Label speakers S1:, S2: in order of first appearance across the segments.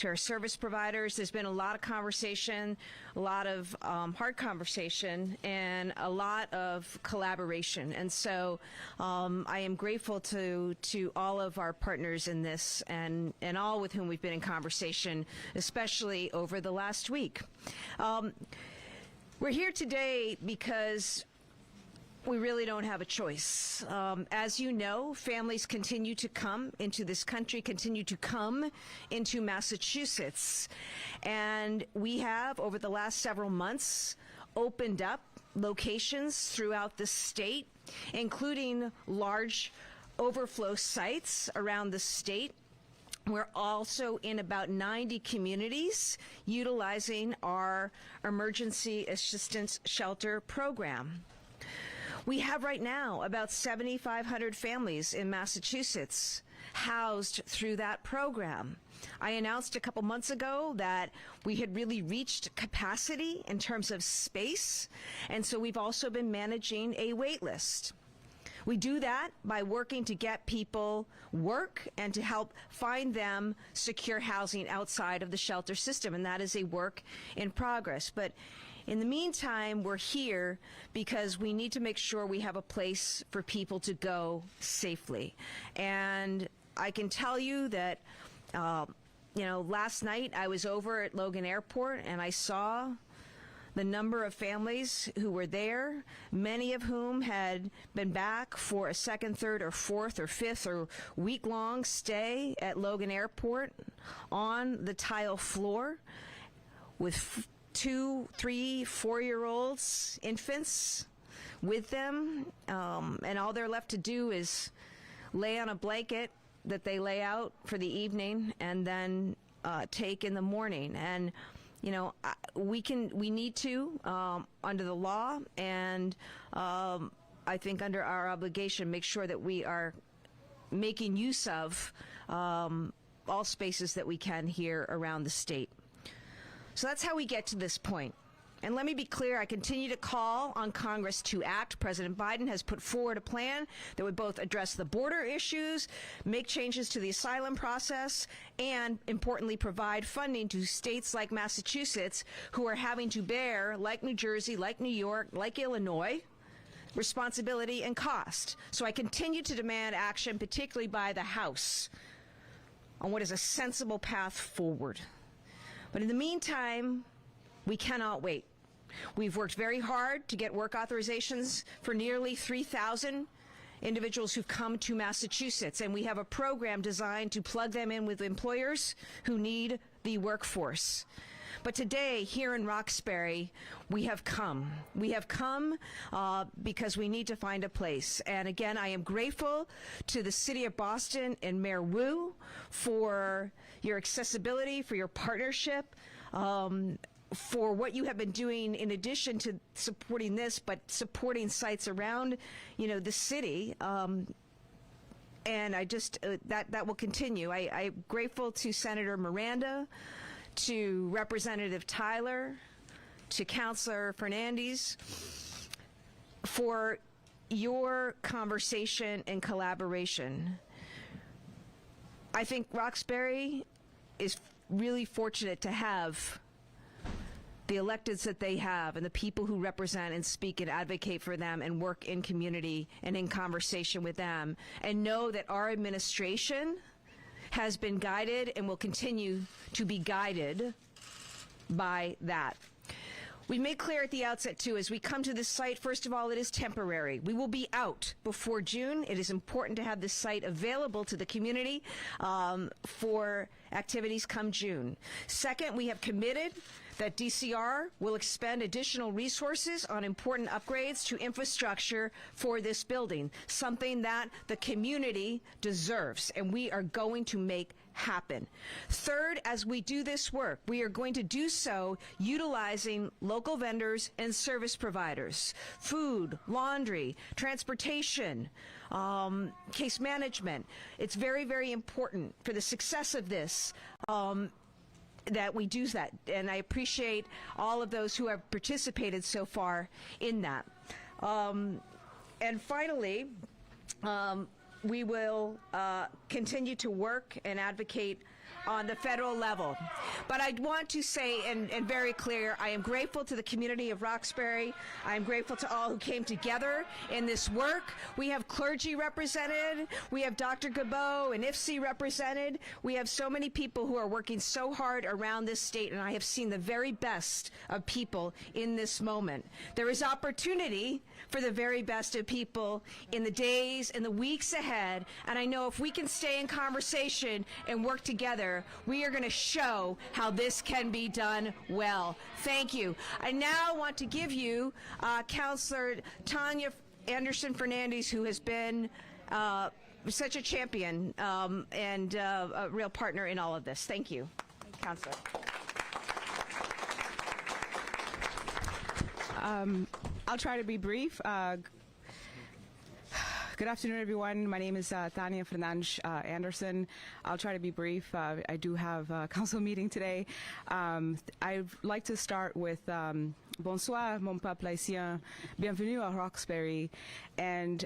S1: to our service providers. There's been a lot of conversation, a lot of hard conversation, and a lot of collaboration. And so I am grateful to all of our partners in this and all with whom we've been in conversation, especially over the last week. We're here today because we really don't have a choice. As you know, families continue to come into this country, continue to come into Massachusetts. And we have, over the last several months, opened up locations throughout the state, including large overflow sites around the state. We're also in about 90 communities utilizing our emergency assistance shelter program. We have right now about 7,500 families in Massachusetts housed through that program. I announced a couple months ago that we had really reached capacity in terms of space, and so we've also been managing a wait list. We do that by working to get people work and to help find them secure housing outside of the shelter system, and that is a work in progress. But in the meantime, we're here because we need to make sure we have a place for people to go safely. And I can tell you that, last night I was over at Logan Airport and I saw the number of families who were there, many of whom had been back for a second, third, or fourth, or fifth, or week-long stay at Logan Airport on the tile floor with 2, 3, 4-year-olds, infants with them, and all they're left to do is lay on a blanket that they lay out for the evening and then take in the morning. And we need to, under the law and I think under our obligation, make sure that we are making use of all spaces that we can here around the state. So that's how we get to this point. And let me be clear, I continue to call on Congress to act. President Biden has put forward a plan that would both address the border issues, make changes to the asylum process, and, importantly, provide funding to states like Massachusetts who are having to bear, like New Jersey, like New York, like Illinois, responsibility and cost. So I continue to demand action, particularly by the House, on what is a sensible path forward. But in the meantime, we cannot wait. We've worked very hard to get work authorizations for nearly 3,000 individuals who've come to Massachusetts, and we have a program designed to plug them in with employers who need the workforce. But today, here in Roxbury, we have come. We have come because we need to find a place. And again, I am grateful to the City of Boston and Mayor Wu for your accessibility, for your partnership, for what you have been doing in addition to supporting this, but supporting sites around, the city. And I just, that will continue. I'm grateful to Senator Miranda, to Representative Tyler, to Councilor Fernandez for your conversation and collaboration. I think Roxbury is really fortunate to have the electeds that they have and the people who represent and speak and advocate for them and work in community and in conversation with them, and know that our administration has been guided and will continue to be guided by that. We made clear at the outset, too, as we come to this site, first of all, it is temporary. We will be out before June. It is important to have this site available to the community for activities come June. Second, we have committed that DCR will expend additional resources on important upgrades to infrastructure for this building, something that the community deserves, and we are going to make happen. Third, as we do this work, we are going to do so utilizing local vendors and service providers, food, laundry, transportation, case management. It's very, very important for the success of this that we do that, and I appreciate all of those who have participated so far in that. And finally, we will continue to work and advocate on the federal level. But I want to say, and very clear, I am grateful to the community of Roxbury. I am grateful to all who came together in this work. We have clergy represented. We have Dr. Gabot and IFSI represented. We have so many people who are working so hard around this state, and I have seen the very best of people in this moment. There is opportunity for the very best of people in the days and the weeks ahead, and I know if we can stay in conversation and work together, we are going to show how this can be done well. Thank you. I now want to give you Councillor Tanya Anderson Fernandez, who has been such a champion and a real partner in all of this. Thank you, Councillor.
S2: I'll try to be brief. Good afternoon, everyone. My name is Tanya Fernandez Anderson. I'll try to be brief. I do have a council meeting today. I'd like to start with bonsoir, mon peuple haïtien. Bienvenue à Roxbury. And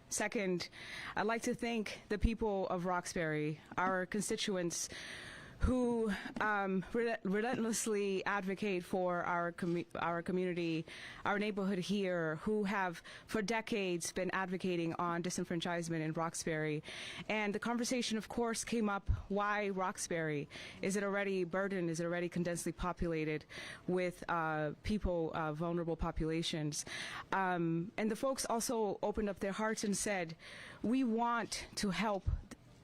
S2: second, I'd like to thank the people of Roxbury, our constituents, who relentlessly advocate for our community, our neighborhood here, who have for decades been advocating on disenfranchisement in Roxbury. And the conversation, of course, came up, why Roxbury? Is it already burdened? Is it already condensely populated with people, vulnerable populations? And the folks also opened up their hearts and said, we want to help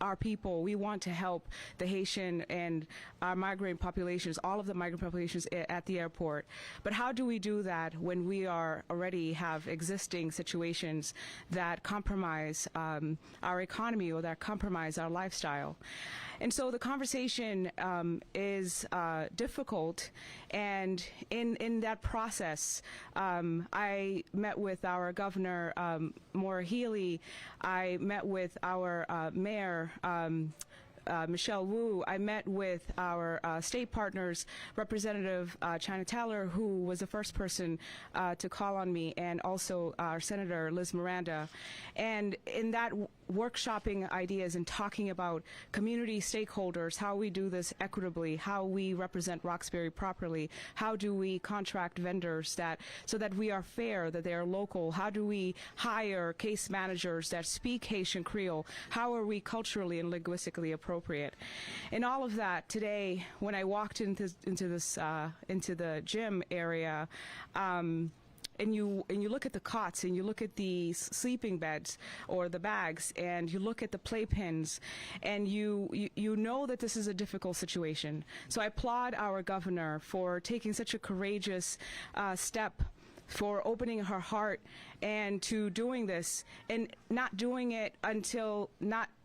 S2: our people. We want to help the Haitian and our migrant populations, all of the migrant populations at the airport. But how do we do that when we are already have existing situations that compromise our economy or that compromise our lifestyle? And so the conversation is difficult, and in that process, I met with our governor, Maura Healey. I met with our mayor, Michelle Wu. I met with our state partners, Representative China Taylor, who was the first person to call on me, and also our Senator Liz Miranda. And in that workshopping ideas and talking about community stakeholders, how we do this equitably, how we represent Roxbury properly, how do we contract vendors so that we are fair, that they are local, how do we hire case managers that speak Haitian Creole, how are we culturally and linguistically appropriate. And all of that today, when I walked into the gym area, and you look at the cots and you look at the sleeping beds or the bags and you look at the playpens, and you know that this is a difficult situation. So I applaud our governor for taking such a courageous step, for opening her heart and to doing this, and not doing it until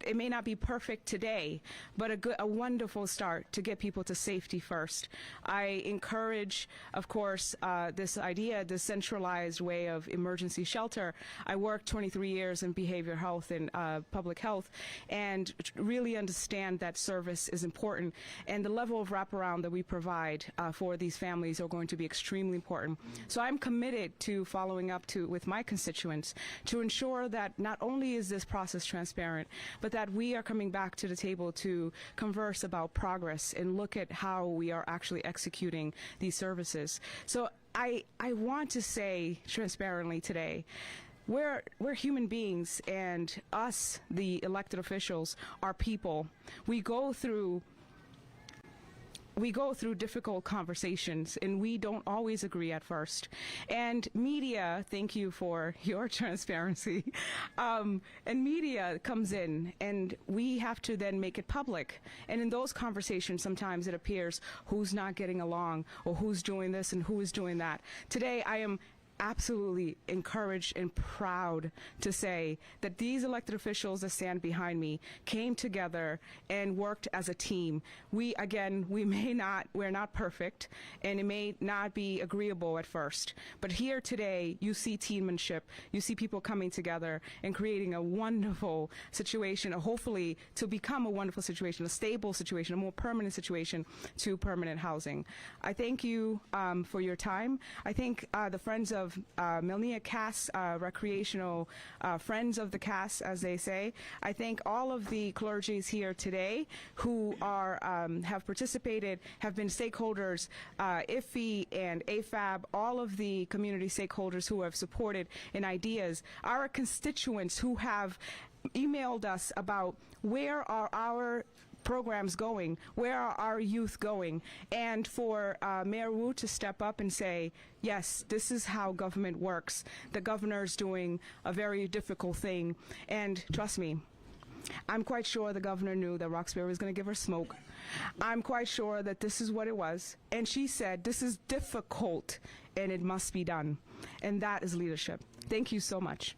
S2: it may not be perfect today, but a wonderful start to get people to safety first. I encourage, of course, this idea, this centralized way of emergency shelter. I worked 23 years in behavioral health and public health, and really understand that service is important, and the level of wraparound that we provide for these families are going to be extremely important. So I'm committed to following up with my constituents to ensure that not only is this process transparent, but that we are coming back to the table to converse about progress and look at how we are actually executing these services. So I want to say transparently today, we're human beings, and us, the elected officials, are people. We go through difficult conversations, and we don't always agree at first. And media, thank you for your transparency, and media comes in, and we have to then make it public. And in those conversations, sometimes it appears who's not getting along, or who's doing this and who is doing that. Today, I am absolutely encouraged and proud to say that these elected officials that stand behind me came together and worked as a team. We're not perfect, and it may not be agreeable at first, but here today you see teammanship, you see people coming together and creating a wonderful situation, hopefully to become a wonderful situation, a stable situation, a more permanent situation to permanent housing. I thank you for your time. I thank the Friends of of Melnia Cass, recreational friends of the Cass, as they say. I thank all of the clergies here today who are have participated, have been stakeholders, IFI and AFAB, all of the community stakeholders who have supported in ideas, our constituents who have emailed us about where are our programs going, where are our youth going, and for Mayor Wu to step up and say, yes, this is how government works. The governor's doing a very difficult thing, and trust me, I'm quite sure the governor knew that Roxbury was going to give her smoke. I'm quite sure that this is what it was, and she said, this is difficult, and it must be done, and that is leadership. Thank you so much.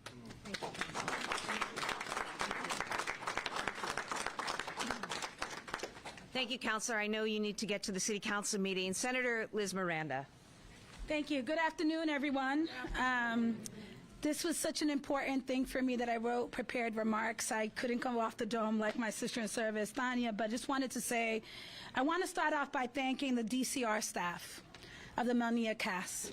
S1: Thank you, Councilor. I know you need to get to the City Council meeting. Senator Liz Miranda.
S3: Thank you. Good afternoon, everyone. This was such an important thing for me that I wrote prepared remarks. I couldn't come off the dome like my sister in service, Tanya, but just wanted to say, I want to start off by thanking the DCR staff of the Melnia Cass,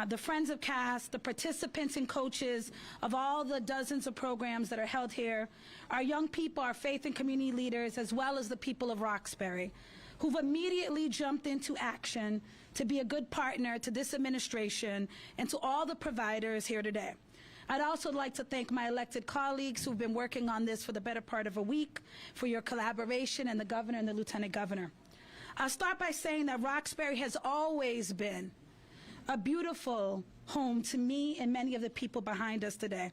S3: the Friends of Cass, the participants and coaches of all the dozens of programs that are held here, our young people, our faith and community leaders, as well as the people of Roxbury, who've immediately jumped into action to be a good partner to this administration and to all the providers here today. I'd also like to thank my elected colleagues who've been working on this for the better part of a week for your collaboration, and the governor and the lieutenant governor. I'll start by saying that Roxbury has always been a beautiful home to me and many of the people behind us today.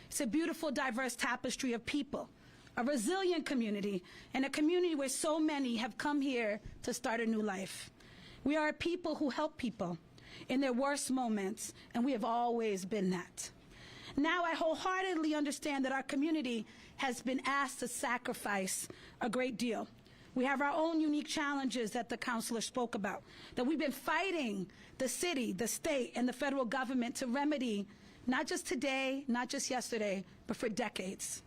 S3: It's a beautiful, diverse tapestry of people, a resilient community, and a community where so many have come here to start a new life. We are a people who help people in their worst moments, and we have always been that. Now I wholeheartedly understand that our community has been asked to sacrifice a great deal. We have our own unique challenges that the councilor spoke about, that we've been fighting the city, the state, and the federal government to remedy, not just today, not just yesterday, but for decades.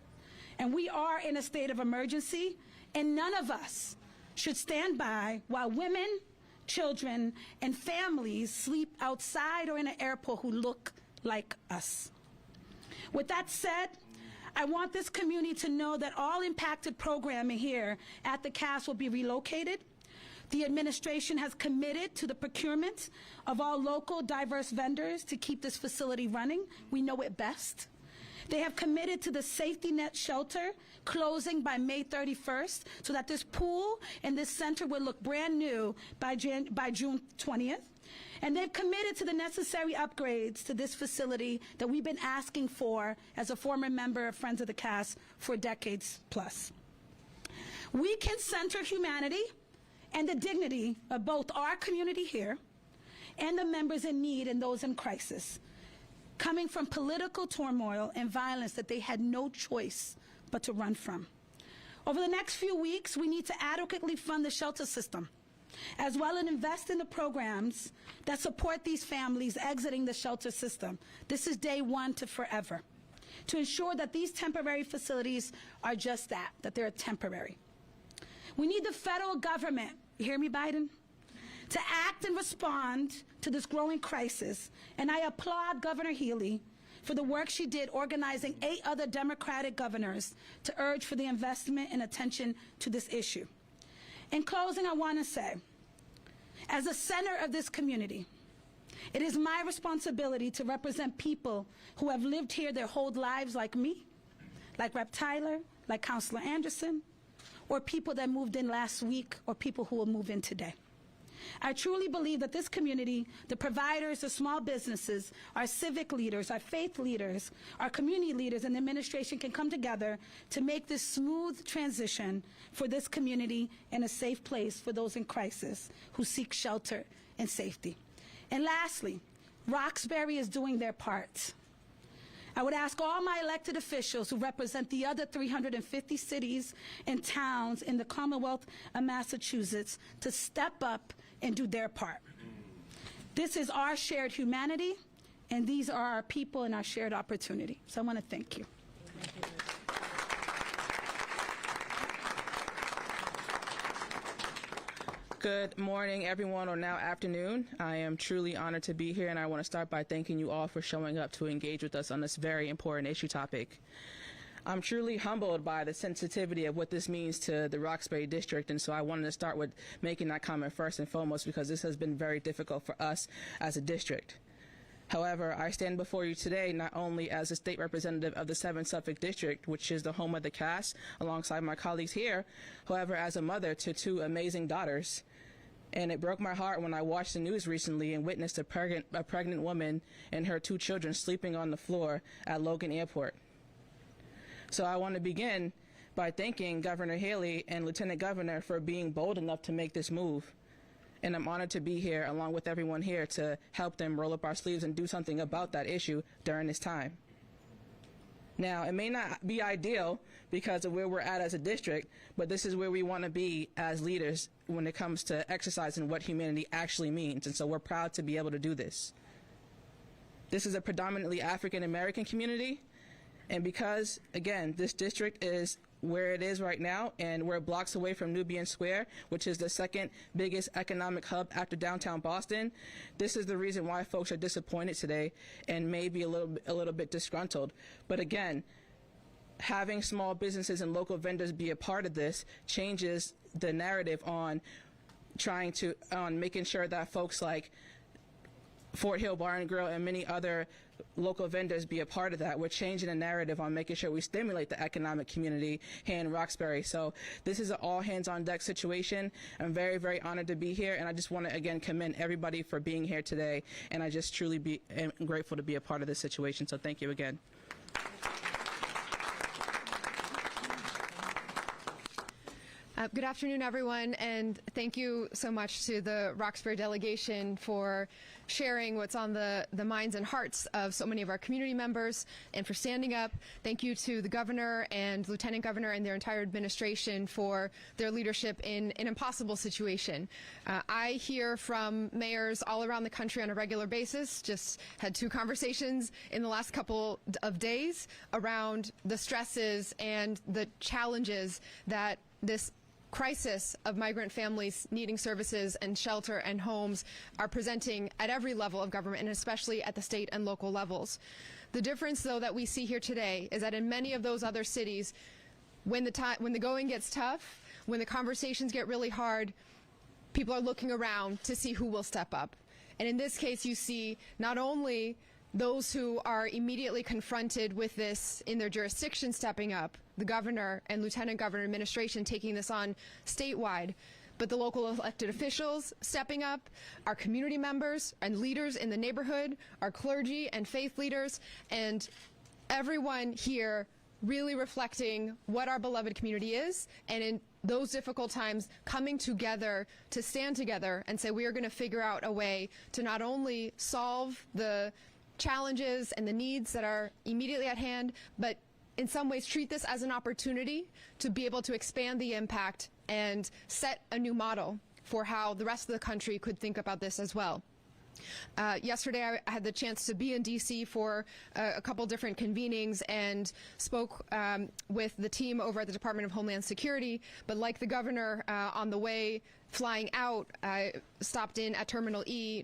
S3: And we are in a state of emergency, and none of us should stand by while women, children, and families sleep outside or in an airport who look like us. With that said, I want this community to know that all impacted programming here at the Cass will be relocated. The administration has committed to the procurement of all local diverse vendors to keep this facility running. We know it best. They have committed to the safety net shelter closing by May 31st so that this pool and this center will look brand new by June 20th. And they've committed to the necessary upgrades to this facility that we've been asking for as a former member of Friends of the Cass for decades plus. We can center humanity and the dignity of both our community here and the members in need and those in crisis, coming from political turmoil and violence that they had no choice but to run from. Over the next few weeks, we need to adequately fund the shelter system, as well as invest in the programs that support these families exiting the shelter system. This is day one to forever, to ensure that these temporary facilities are just that they're temporary. We need the federal government, you hear me, Biden, to act and respond to this growing crisis, and I applaud Governor Healy for the work she did organizing 8 other Democratic governors to urge for the investment and attention to this issue. In closing, I want to say, as a center of this community, it is my responsibility to represent people who have lived here their whole lives like me, like Rep. Tyler, like Councilor Anderson, or people that moved in last week, or people who will move in today. I truly believe that this community, the providers, the small businesses, our civic leaders, our faith leaders, our community leaders, and the administration can come together to make this smooth transition for this community and a safe place for those in crisis who seek shelter and safety. And lastly, Roxbury is doing their part. I would ask all my elected officials who represent the other 350 cities and towns in the Commonwealth of Massachusetts to step up and do their part. This is our shared humanity, and these are our people and our shared opportunity. So I want to thank you.
S4: Good morning, everyone, or now afternoon. I am truly honored to be here, and I want to start by thanking you all for showing up to engage with us on this very important issue topic. I'm truly humbled by the sensitivity of what this means to the Roxbury district, and so I wanted to start with making that comment first and foremost because this has been very difficult for us as a district. However, I stand before you today not only as a state representative of the 7th Suffolk District, which is the home of the cast, alongside my colleagues here, however, as a mother to 2 amazing daughters. And it broke my heart when I watched the news recently and witnessed a pregnant woman and her 2 children sleeping on the floor at Logan Airport. So I want to begin by thanking Governor Haley and Lieutenant Governor for being bold enough to make this move. And I'm honored to be here along with everyone here to help them roll up our sleeves and do something about that issue during this time. Now, it may not be ideal because of where we're at as a district, but this is where we want to be as leaders when it comes to exercising what humanity actually means. And so we're proud to be able to do this. This is a predominantly African American community. And because, again, this district is where it is right now, and we're blocks away from Nubian Square, which is the 2nd biggest economic hub after downtown Boston, this is the reason why folks are disappointed today and maybe a little bit disgruntled. But again, having small businesses and local vendors be a part of this changes the narrative on making sure that folks like Fort Hill Bar and Grill and many other local vendors be a part of that. We're changing the narrative on making sure we stimulate the economic community here in Roxbury. So this is an all hands on deck situation. I'm very, very honored to be here, and I just want to again commend everybody for being here today, and I just truly am grateful to be a part of this situation. So thank you again.
S5: Good afternoon, everyone, and thank you so much to the Roxbury delegation for sharing what's on the minds and hearts of so many of our community members and for standing up. Thank you to the governor and lieutenant governor and their entire administration for their leadership in an impossible situation. I hear from mayors all around the country on a regular basis, just had 2 conversations in the last couple of days around the stresses and the challenges that this crisis of migrant families needing services and shelter and homes are presenting at every level of government, and especially at the state and local levels. The difference, though, that we see here today is that in many of those other cities, when the going gets tough, when the conversations get really hard, people are looking around to see who will step up. And in this case, you see not only those who are immediately confronted with this in their jurisdiction stepping up, the governor and lieutenant governor administration taking this on statewide, but the local elected officials stepping up, our community members and leaders in the neighborhood, our clergy and faith leaders, and everyone here really reflecting what our beloved community is, and in those difficult times coming together to stand together and say we are going to figure out a way to not only solve the challenges and the needs that are immediately at hand, but in some ways treat this as an opportunity to be able to expand the impact and set a new model for how the rest of the country could think about this as well. Yesterday I had the chance to be in D.C. for a couple different convenings and spoke with the team over at the Department of Homeland Security, but like the governor, on the way flying out, I stopped in at Terminal E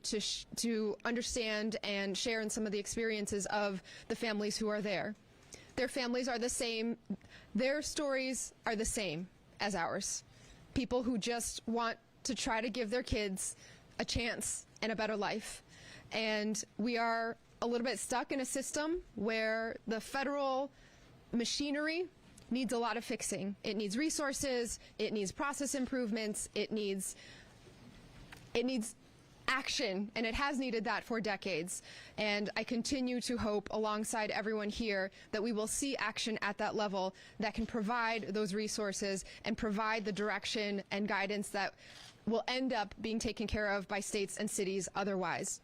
S5: to understand and share in some of the experiences of the families who are there. Their families are the same. Their stories are the same as ours. People who just want to try to give their kids a chance and a better life. And we are a little bit stuck in a system where the federal machinery needs a lot of fixing. It needs resources, it needs process improvements, it needs action, and it has needed that for decades. And I continue to hope, alongside everyone here, that we will see action at that level that can provide those resources and provide the direction and guidance that will end up being taken care of by states and cities otherwise.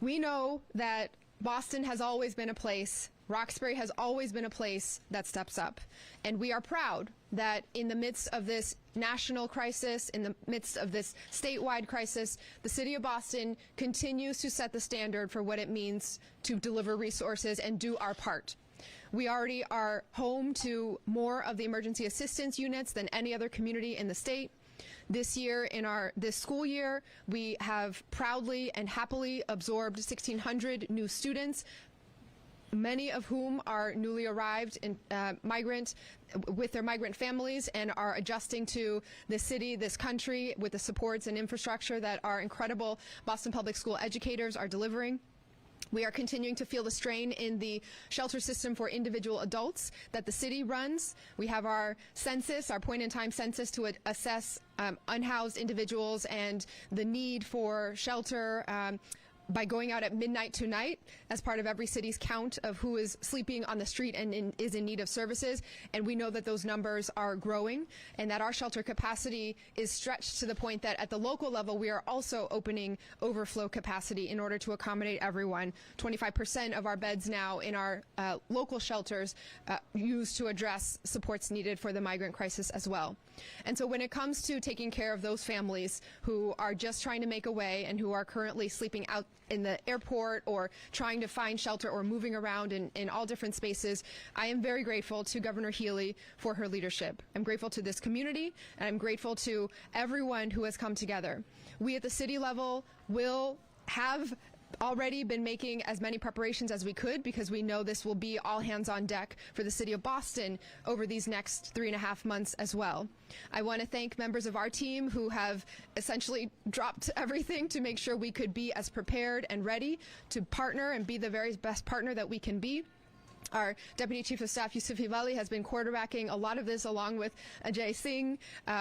S5: We know that Boston has always been a place, Roxbury has always been a place that steps up. And we are proud that in the midst of this national crisis, in the midst of this statewide crisis, the city of Boston continues to set the standard for what it means to deliver resources and do our part. We already are home to more of the emergency assistance units than any other community in the state. This year, in this school year, we have proudly and happily absorbed 1,600 new students, many of whom are newly arrived in migrant with their migrant families and are adjusting to this city, this country, with the supports and infrastructure that our incredible Boston Public School educators are delivering. We are continuing to feel the strain in the shelter system for individual adults that the city runs. We have our census, our point-in-time census, to assess unhoused individuals and the need for shelter by going out at midnight tonight as part of every city's count of who is sleeping on the street and is in need of services. And we know that those numbers are growing and that our shelter capacity is stretched to the point that at the local level, we are also opening overflow capacity in order to accommodate everyone. 25% of our beds now in our local shelters used to address supports needed for the migrant crisis as well. And so when it comes to taking care of those families who are just trying to make a way and who are currently sleeping out in the airport or trying to find shelter or moving around in all different spaces, I am very grateful to Governor Healy for her leadership. I'm grateful to this community, and I'm grateful to everyone who has come together. We at the city level will have already been making as many preparations as we could because we know this will be all hands on deck for the city of Boston over these next 3.5 months as well. I want to thank members of our team who have essentially dropped everything to make sure we could be as prepared and ready to partner and be the very best partner that we can be. Our Deputy Chief of Staff, Yusufi Vali, has been quarterbacking a lot of this along with Ajay Singh.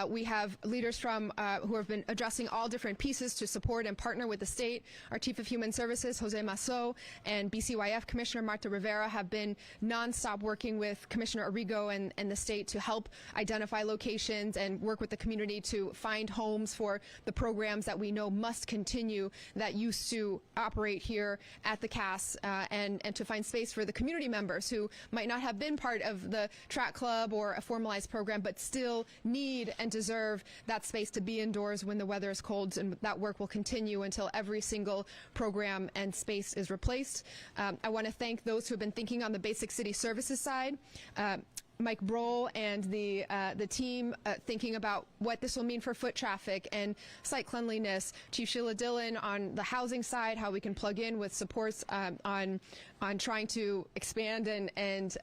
S5: We have leaders from who have been addressing all different pieces to support and partner with the state. Our Chief of Human Services, Jose Masso, and BCYF Commissioner Marta Rivera have been nonstop working with Commissioner Arrigo and the state to help identify locations and work with the community to find homes for the programs that we know must continue that used to operate here at the CAS and to find space for the community members who might not have been part of the track club or a formalized program, but still need and deserve that space to be indoors when the weather is cold, and that work will continue until every single program and space is replaced. I want to thank those who have been thinking on the basic city services side. Mike Broll and the team thinking about what this will mean for foot traffic and site cleanliness. Chief Sheila Dillon on the housing side, how we can plug in with supports on trying to expand and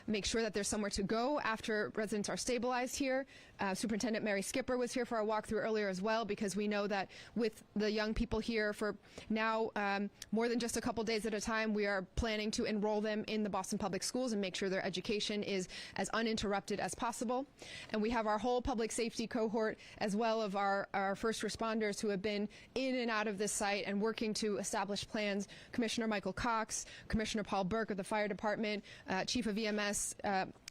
S5: make sure that there's somewhere to go after residents are stabilized here. Superintendent Mary Skipper was here for our walkthrough earlier as well, because we know that with the young people here for now more than just a couple days at a time, we are planning to enroll them in the Boston Public Schools and make sure their education is as uninterrupted as possible. And we have our whole public safety cohort as well of our first responders who have been in and out of this site and working to establish plans. Commissioner Michael Cox, Commissioner Paul Burke of the Fire Department, Chief of EMS,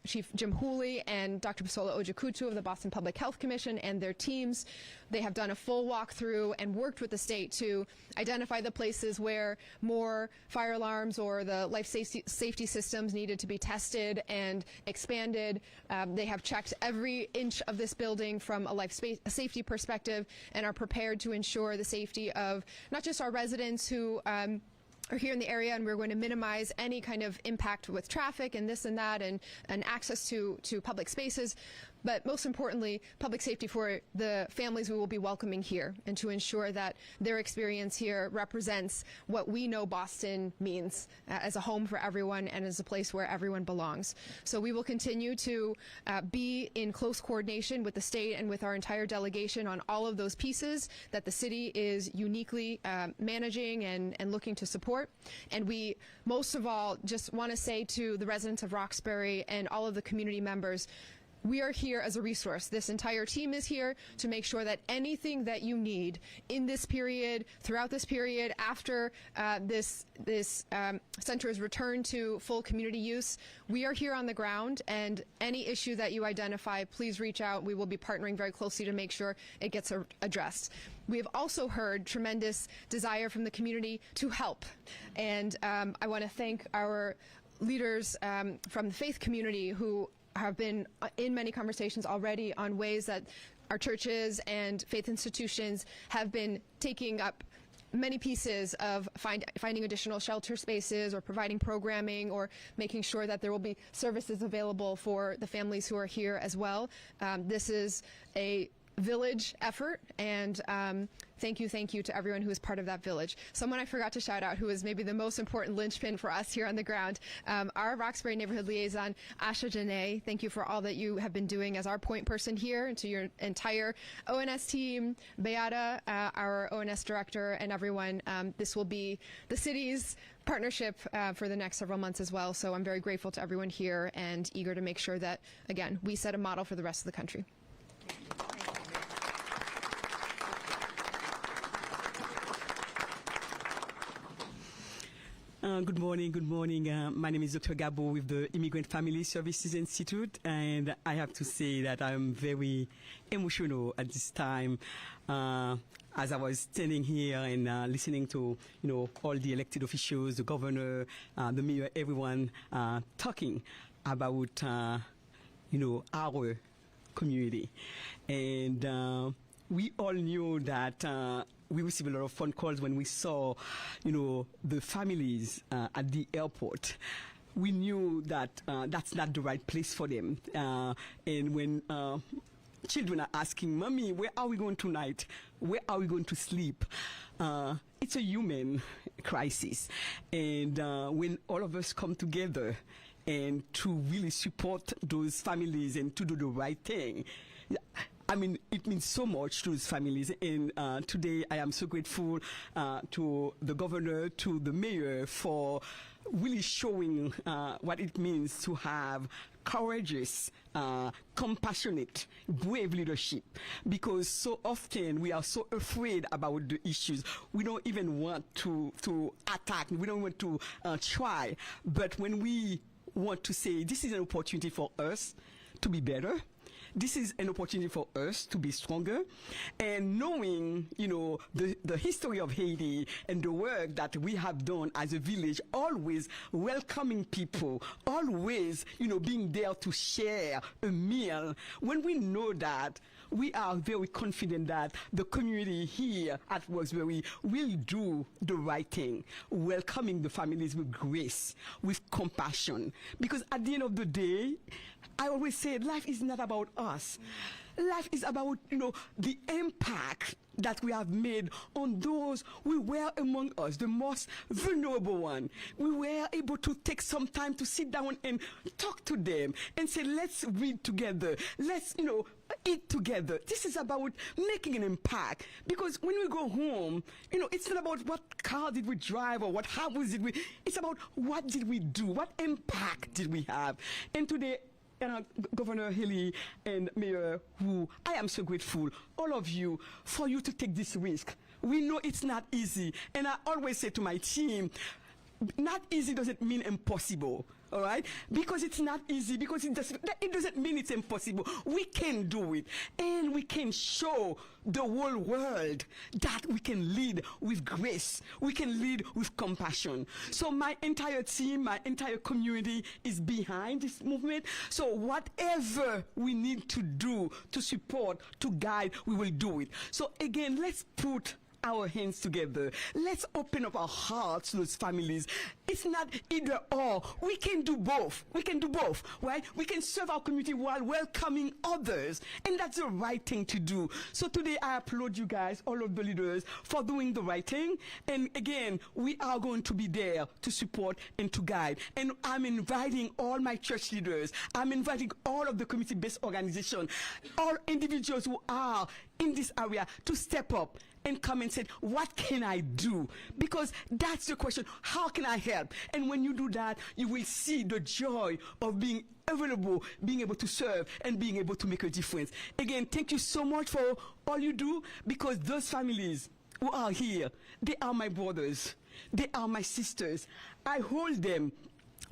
S5: Chief Jim Hooley, and Dr. Pasola Ojukutu of the Boston Public Health Commission and their teams. They have done a full walkthrough and worked with the state to identify the places where more fire alarms or the life safety systems needed to be tested and expanded. They have checked every inch of this building from a safety perspective and are prepared to ensure the safety of not just our residents who are here in the area, and we're going to minimize any kind of impact with traffic and this and that and access to public spaces, but most importantly, public safety for the families we will be welcoming here, and to ensure that their experience here represents what we know Boston means as a home for everyone and as a place where everyone belongs. So we will continue to be in close coordination with the state and with our entire delegation on all of those pieces that the city is uniquely managing and looking to support. And we, most of all, just want to say to the residents of Roxbury and all of the community members, we are here as a resource. This entire team is here to make sure that anything that you need in this period, throughout this period, after this center is returned to full community use, we are here on the ground, and any issue that you identify, please reach out. We will be partnering very closely to make sure it gets addressed. We have also heard tremendous desire from the community to help, and I want to thank our leaders from the faith community who have been in many conversations already on ways that our churches and faith institutions have been taking up many pieces of finding additional shelter spaces or providing programming or making sure that there will be services available for the families who are here as well. This is a village effort, and thank you to everyone who is part of that village. Someone I forgot to shout out, who is maybe the most important linchpin for us here on the ground, our Roxbury neighborhood liaison, Asha Janae. Thank you for all that you have been doing as our point person here, and to your entire ONS team, Beata, our ONS director, and everyone. This will be the city's partnership for the next several months as well, so I'm very grateful to everyone here and eager to make sure that, again, we set a model for the rest of the country.
S6: Good morning. Good morning. My name is Dr. Gabo with the Immigrant Family Services Institute, and I have to say that I'm very emotional at this time. As I was standing here and listening to, all the elected officials, the governor, the mayor, everyone talking about, our community, and we all knew that. We received a lot of phone calls when we saw, the families at the airport. We knew that that's not the right place for them. And when children are asking, "Mommy, where are we going tonight? Where are we going to sleep?" It's a human crisis. And when all of us come together and to really support those families and to do the right thing, I mean, it means so much to those families. And today I am so grateful to the governor, to the mayor for really showing what it means to have courageous, compassionate, brave leadership. Because so often we are so afraid about the issues. We don't even want to attack. We don't want to try. But when we want to say, this is an opportunity for us to be better, this is an opportunity for us to be stronger, and knowing, the history of Haiti and the work that we have done as a village, always welcoming people, always, being there to share a meal. When we know that, we are very confident that the community here at Roxbury will do the right thing, welcoming the families with grace, with compassion. Because at the end of the day, I always say life is not about us. Life is about, the impact that we have made on those who were among us, the most vulnerable one. We were able to take some time to sit down and talk to them and say, let's read together. Let's, eat together. This is about making an impact. Because when we go home, it's not about what car did we drive or what house did we. It's about what did we do? What impact did we have? And today, Governor Haley and Mayor Wu, I am so grateful, all of you, for you to take this risk. We know it's not easy. And I always say to my team, not easy doesn't mean impossible. All right? Because it's not easy, because it doesn't mean it's impossible. We can do it. And we can show the whole world that we can lead with grace. We can lead with compassion. So my entire team, my entire community is behind this movement. So whatever we need to do to support, to guide, we will do it. So again, let's put our hands together. Let's open up our hearts to those families. It's not either or. We can do both. We can do both, right? We can serve our community while welcoming others. And that's the right thing to do. So today I applaud you guys, all of the leaders, for doing the right thing. And again, we are going to be there to support and to guide. And I'm inviting all my church leaders. I'm inviting all of the community-based organizations, all individuals who are in this area to step up and come and say, what can I do? Because that's the question. How can I help? And when you do that, you will see the joy of being available, being able to serve, and being able to make a difference. Again, thank you so much for all you do, because those families who are here, they are my brothers. They are my sisters. I hold them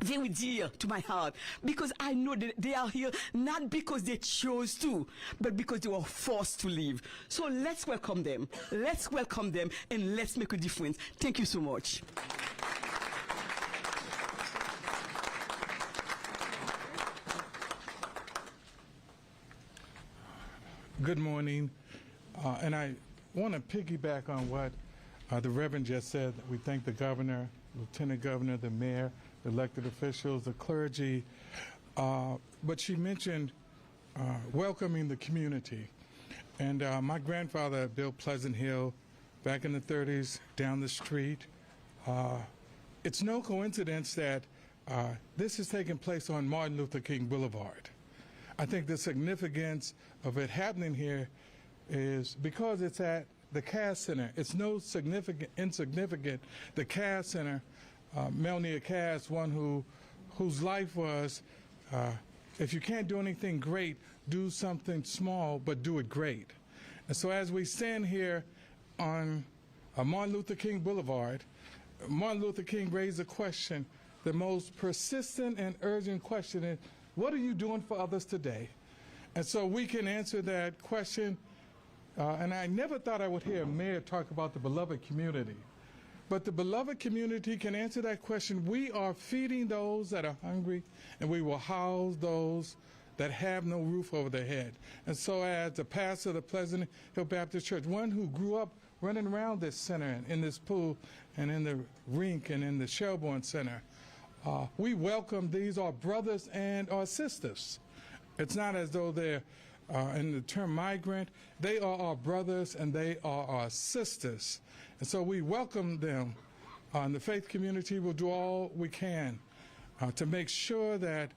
S6: very dear to my heart, because I know that they are here not because they chose to, but because they were forced to leave. So let's welcome them. Let's welcome them, and let's make a difference. Thank you so much.
S7: Good morning. And I want to piggyback on what the Reverend just said. We thank the governor, lieutenant governor, the mayor, the elected officials, the clergy. But she mentioned welcoming the community. And my grandfather built Pleasant Hill back in the 30s down the street. It's no coincidence that this is taking place on Martin Luther King Boulevard. I think the significance of it happening here is because it's at the Cass Center. It's no insignificant. The Cass Center, Melnia Cass, one whose life was, if you can't do anything great, do something small, but do it great. And so as we stand here on Martin Luther King Boulevard, Martin Luther King raised a question, the most persistent and urgent question is, what are you doing for others today? And so we can answer that question. And I never thought I would hear a mayor talk about the beloved community. But the beloved community can answer that question. We are feeding those that are hungry, and we will house those that have no roof over their head. And so as the pastor of the Pleasant Hill Baptist Church, one who grew up running around this center and in this pool and in the rink and in the Shelbourne Center, we welcome these, our brothers and our sisters. It's not as though they're, in the term migrant, they are our brothers and they are our sisters. And so we welcome them. And the faith community will do all we can to make sure that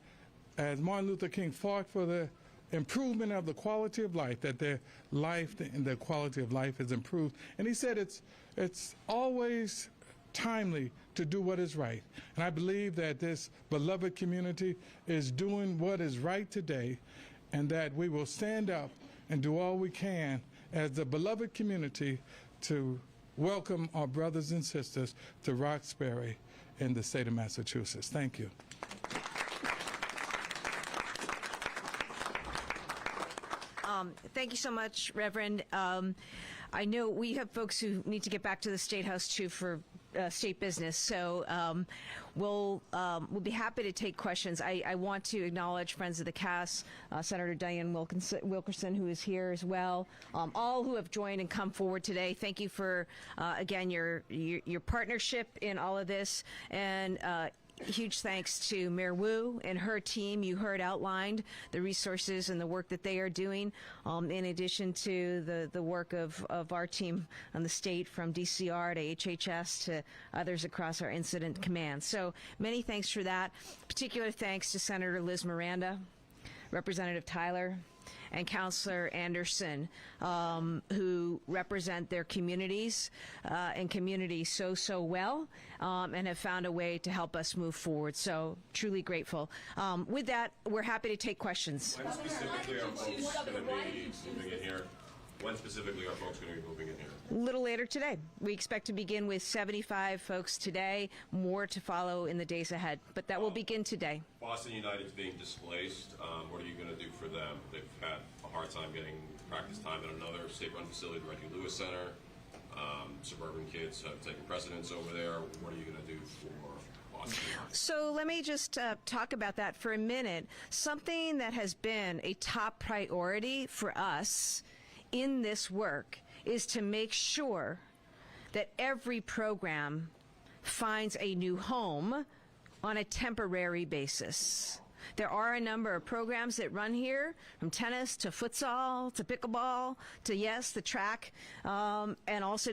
S7: as Martin Luther King fought for the improvement of the quality of life, that their life and their quality of life is improved. And he said it's always timely to do what is right. And I believe that this beloved community is doing what is right today, and that we will stand up and do all we can as the beloved community to welcome our brothers and sisters to Roxbury in the state of Massachusetts. Thank you.
S1: Thank you so much, Reverend. I know we have folks who need to get back to the State House, too, for state business. So we'll be happy to take questions. I want to acknowledge Friends of the Cass, Senator Diane Wilkerson, who is here as well, all who have joined and come forward today. Thank you for, again, your partnership in all of this. And huge thanks to Mayor Wu and her team. You heard outlined the resources and the work that they are doing, in addition to the work of our team on the state, from DCR to HHS to others across our incident command. So many thanks for that. Particular thanks to Senator Liz Miranda, Representative Tyler, and Councillor Anderson, who represent their communities and communities so well, and have found a way to help us move forward. So truly grateful. With that, we're happy to take questions.
S8: When specifically are folks going to be moving in here? When specifically are folks going to be moving in here?
S1: A little later today. We expect to begin with 75 folks today, more to follow in the days ahead, but that will begin today.
S8: Boston United's being displaced. What are you going to do for them? They've had a hard time getting practice time at another state-run facility, the Reggie Lewis Center. Suburban kids have taken precedence over there. What are you going to do for Boston United?
S1: So let me just talk about that for a minute. Something that has been a top priority for us in this work is to make sure that every program finds a new home on a temporary basis. There are a number of programs that run here, from tennis to futsal to pickleball to, yes, the track, and also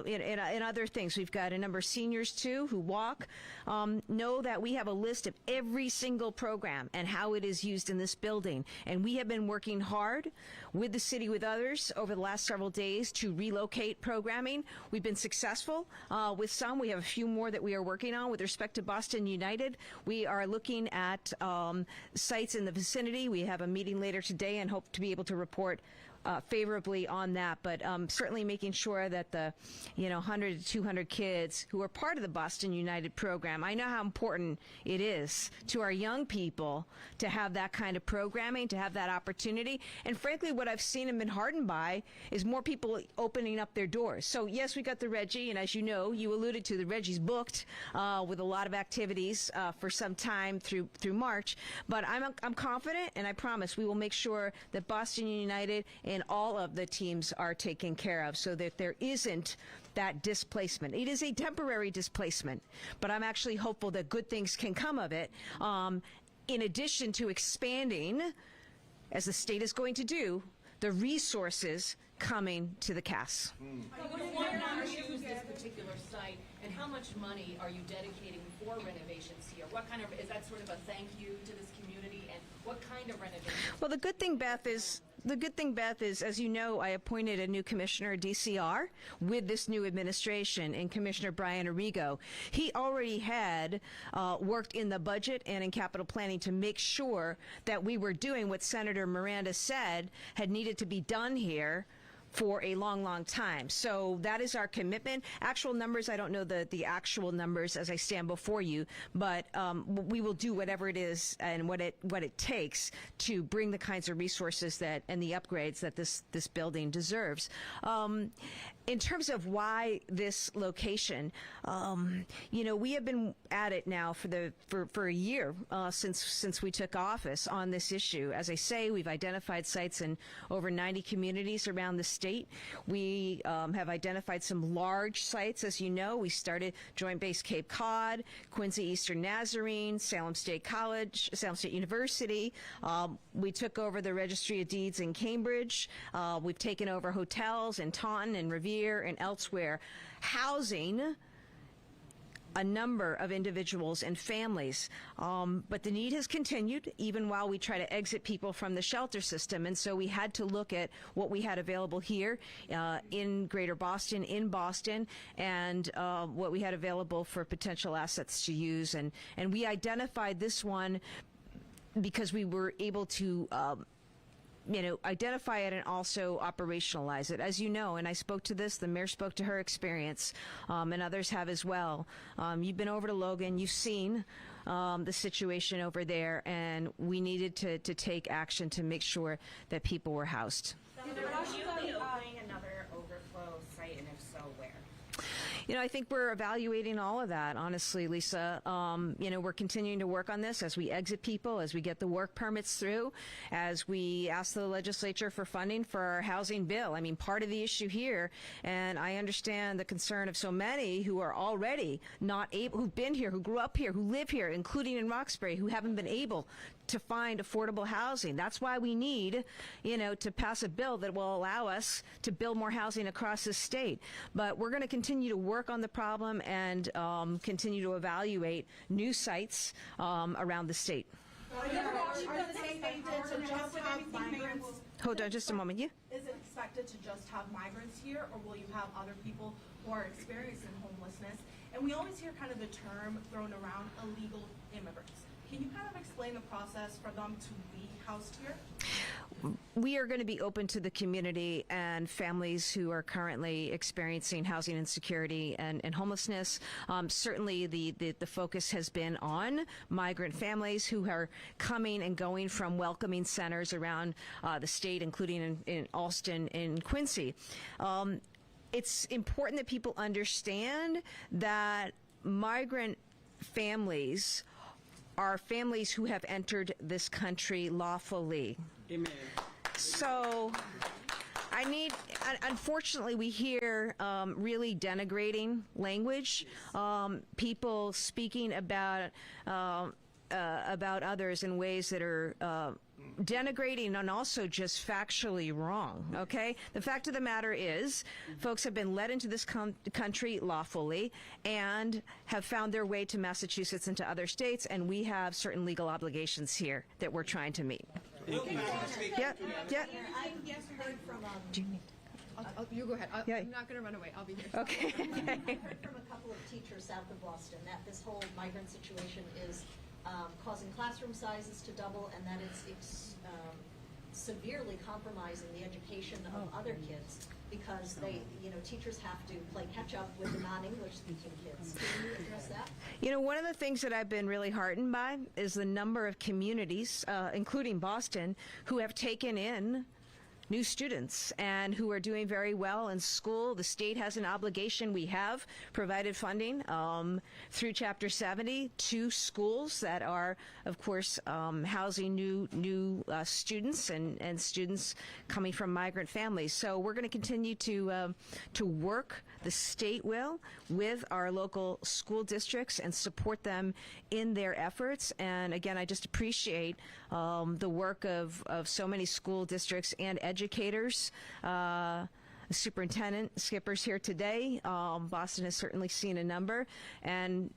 S1: in other things. We've got a number of seniors, too, who walk. Know that we have a list of every single program and how it is used in this building. And we have been working hard with the city, with others, over the last several days to relocate programming. We've been successful with some. We have a few more that we are working on. With respect to Boston United, we are looking at sites in the vicinity. We have a meeting later today and hope to be able to report favorably on that, but certainly making sure that the 100 to 200 kids who are part of the Boston United program, I know how important it is to our young people to have that kind of programming, to have that opportunity. And frankly, what I've seen and been heartened by is more people opening up their doors. So yes, we got the Reggie, and as you know, you alluded to, the Reggie's booked with a lot of activities for some time through March. But I'm confident, and I promise we will make sure that Boston United and all of the teams are taken care of so that there isn't that displacement. It is a temporary displacement, but I'm actually hopeful that good things can come of it, in addition to expanding, as the state is going to do, the resources coming to the CAS.
S9: Why not choose this particular site, and how much money are you dedicating for renovations here? What kind of, is that sort of a thank you to this community, and what kind of renovations?
S1: Well, the good thing, Beth, is, as you know, I appointed a new commissioner, DCR, with this new administration, and Commissioner Brian Arrigo. He already had worked in the budget and in capital planning to make sure that we were doing what Senator Miranda said had needed to be done here for a long, long time. So that is our commitment. Actual numbers, I don't know the actual numbers as I stand before you, but we will do whatever it is and what it takes to bring the kinds of resources that and the upgrades that this building deserves. In terms of why this location, we have been at it now for a year since we took office on this issue. As I say, we've identified sites in over 90 communities around the state. We have identified some large sites. As you know, we started Joint Base Cape Cod, Quincy Eastern Nazarene, Salem State College, Salem State University. We took over the Registry of Deeds in Cambridge. We've taken over hotels in Taunton and Revere and elsewhere, housing a number of individuals and families. But the need has continued even while we try to exit people from the shelter system. And so we had to look at what we had available here in Greater Boston, in Boston, and what we had available for potential assets to use. And we identified this one because we were able to identify it and also operationalize it. As you know, and I spoke to this, the mayor spoke to her experience, and others have as well. You've been over to Logan, you've seen the situation over there, and we needed to take action to make sure that people were housed.
S10: Will you be opening another overflow site, and if so, where?
S1: I think we're evaluating all of that, honestly, Lisa. We're continuing to work on this as we exit people, as we get the work permits through, as we ask the legislature for funding for our housing bill. I mean, part of the issue here, and I understand the concern of so many who are already not able, who've been here, who grew up here, who live here, including in Roxbury, who haven't been able to find affordable housing. That's why we need, to pass a bill that will allow us to build more housing across the state. But we're going to continue to work on the problem and continue to evaluate new sites around the state. Hold on just a moment.
S11: Is it expected to just have migrants here, or will you have other people who are experiencing homelessness? And we always hear kind of the term thrown around, illegal immigrants. Can you kind of explain the process for them to be housed here?
S1: We are going to be open to the community and families who are currently experiencing housing insecurity and homelessness. Certainly the focus has been on migrant families who are coming and going from welcoming centers around the state, including in Alston and Quincy. It's important that people understand that migrant families are families who have entered this country lawfully.
S6: Amen.
S1: So unfortunately, we hear really denigrating language, people speaking about others in ways that are denigrating and also just factually wrong, okay? The fact of the matter is, folks have been led into this country lawfully and have found their way to Massachusetts and to other states, and we have certain legal obligations here that we're trying to meet.
S5: You go ahead. I'm not going to run away. I'll be here.
S1: Okay.
S12: I've heard from a couple of teachers south of Boston that this whole migrant situation is causing classroom sizes to double, and that it's severely compromising the education of other kids because teachers have to play catch up with the non-English speaking kids. Can you address that?
S1: One of the things that I've been really heartened by is the number of communities, including Boston, who have taken in new students and who are doing very well in school. The state has an obligation. We have provided funding through Chapter 70 to schools that are, of course, housing new students and students coming from migrant families. So we're going to continue to work, the state will, with our local school districts and support them in their efforts. And again, I just appreciate the work of so many school districts and educators educators. The superintendent, Skipper's here today. Boston has certainly seen a number, and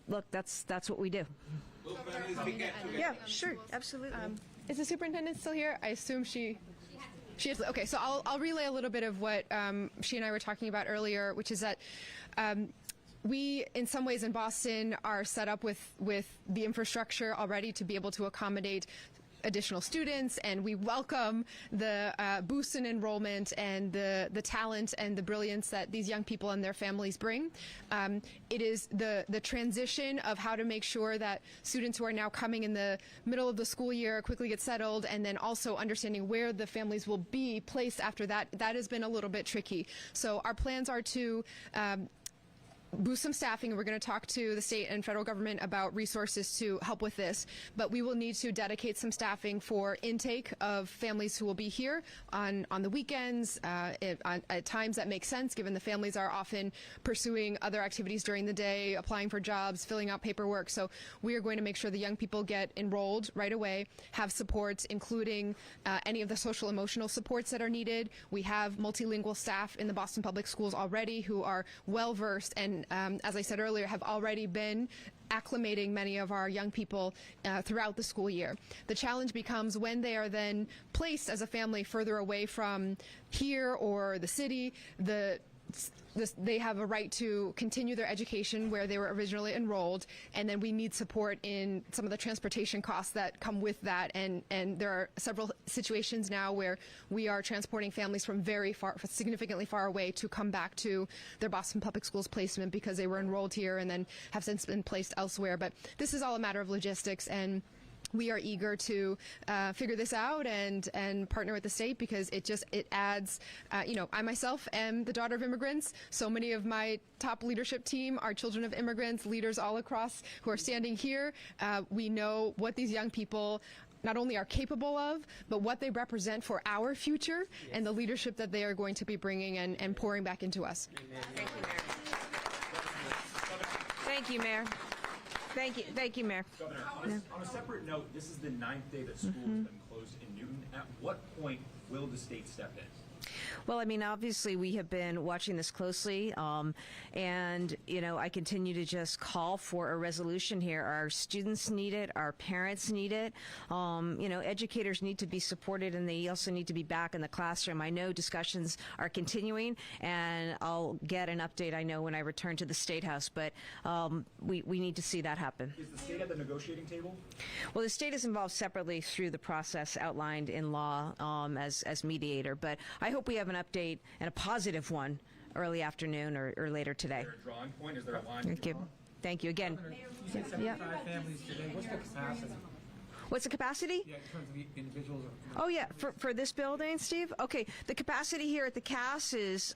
S1: look, that's what we do. Yeah, sure, absolutely.
S5: Is the superintendent still here? I assume she is. Okay, so I'll relay a little bit of what she and I were talking about earlier, which is that we, in some ways in Boston, are set up with the infrastructure already to be able to accommodate additional students, and we welcome the boost in enrollment and the talent and the brilliance that these young people and their families bring. It is the transition of how to make sure that students who are now coming in the middle of the school year quickly get settled, and then also understanding where the families will be placed after that. That has been a little bit tricky. So our plans are to boost some staffing. We're going to talk to the state and federal government about resources to help with this, but we will need to dedicate some staffing for intake of families who will be here on the weekends, at times that make sense, given the families are often pursuing other activities during the day, applying for jobs, filling out paperwork. So we are going to make sure the young people get enrolled right away, have supports, including any of the social emotional supports that are needed. We have multilingual staff in the Boston Public Schools already who are well versed and as I said earlier, have already been acclimating many of our young people throughout the school year. The challenge becomes when they are then placed as a family further away from here or the city, they have a right to continue their education where they were originally enrolled, and then we need support in some of the transportation costs that come with that, and there are several situations now where we are transporting families from very far, significantly far away to come back to their Boston Public Schools placement because they were enrolled here and then have since been placed elsewhere. But this is all a matter of logistics, and we are eager to figure this out and partner with the state because it adds, I myself am the daughter of immigrants. So many of my top leadership team are children of immigrants, leaders all across who are standing here. We know what these young people not only are capable of, but what they represent for our future and the leadership that they are going to be bringing and pouring back into us.
S1: Thank you, Mayor. Thank you, Mayor.
S13: Governor, on a separate note, this is the 9th day that school has been closed in Newton. At what point will the state step in?
S1: Well, I mean, obviously, we have been watching this closely, and, I continue to just call for a resolution here. Our students need it. Our parents need it. Educators need to be supported, and they also need to be back in the classroom. I know discussions are continuing, and I'll get an update, I know, when I return to the State House, but we need to see that happen.
S13: Is the state at the negotiating table?
S1: Well, the state is involved separately through the process outlined in law as mediator, but I hope we have an update and a positive one early afternoon or later today.
S13: Is there a drawing point? Is there a line?
S1: Thank you. Thank you again.
S14: You said 75 families today. What's the capacity?
S1: What's the capacity?
S14: Yeah, in terms of individuals.
S1: Oh, yeah, for this building, Steve? Okay, the capacity here at the CAS is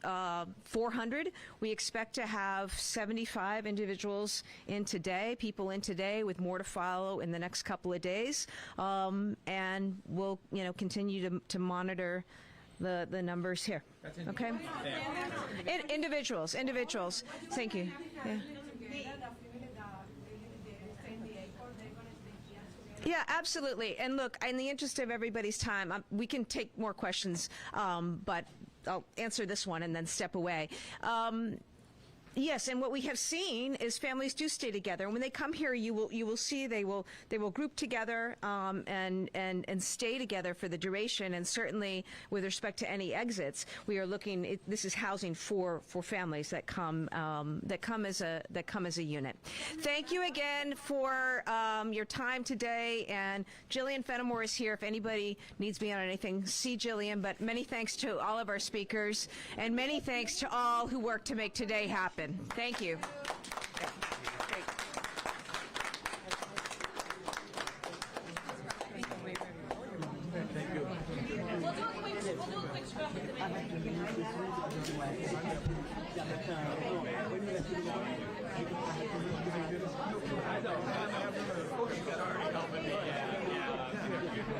S1: 400. We expect to have 75 individuals people in today, with more to follow in the next couple of days. And we'll, continue to monitor the numbers here. Okay? Individuals. Thank you. Yeah. Yeah, absolutely. And look, in the interest of everybody's time, we can take more questions, but I'll answer this one and then step away. Yes, and what we have seen is families do stay together. And when they come here, you will see they will group together and stay together for the duration. And certainly, with respect to any exits, we are looking. This is housing for families that come as a unit. Thank you again for your time today. And Jillian Fenimore is here. If anybody needs me on anything, see Jillian. But many thanks to all of our speakers, and many thanks to all who worked to make today happen. Thank you. Yeah. Great.
S9: We'll do a quick scrub at the end.